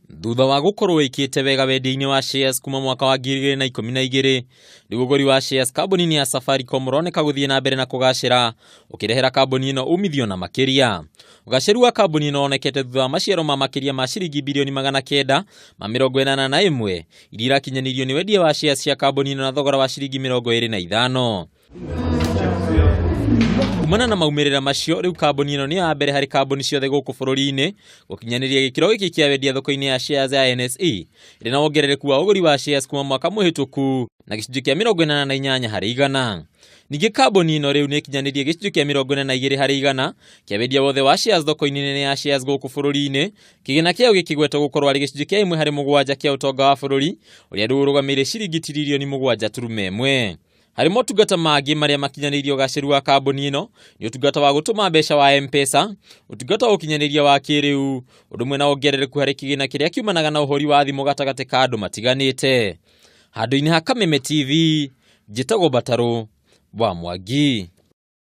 Thutha wa gukorwo ikite wega wendia-ini wa shares kuma mwaka wa 2012, rigogori wa shares kambuni ya Safaricom roneka guthie na mbere na kugacira ukirehera kambuni ino umithio na makiria. Ugaciru wa kambuni ino onekete thutha wa maciaro ma makiria ma ciringi birioni 981 iria irakinyaniirio ni wendia wa shares cia kambuni ino na thogora wa ciringi 25. Kumana na maumirira macio, riu kambuni ino ni ya mbere hari kambuni ciothe guku bururi-ini gukinyaniria gikiro giki kia wendia thoko-ini ya shares ya NSE iri na wongerereku wa uguri wa shares kuma mwaka muhituku na gicunji kia 48 hari igana. Ningi kambuni ino riu ni ikinyanirie gicunji kia 42 hari igana kia wendia wothe wa shares thoko-ini nene ya shares guku bururi-ini, kigina kiao gikigwetwo gukorwo ari gicunji kia 1 hari 7 kia utonga wa bururi uria rurugamire ciringi tiririoni 7.1. Hari motungata mangi maria makinyaniirio gaciru wa kambuni ino ni utungata wa gutuma mbeca wa mbeca, utungata wa ukinyaniria wa kiriu, udumwe na ongerereku hari kigina kiria kiumanaga na uhori wa thimu gatagati ka andu matiganite. Handu-ini ha Kameme TV, njitagwo Mbataru wa Mwangi.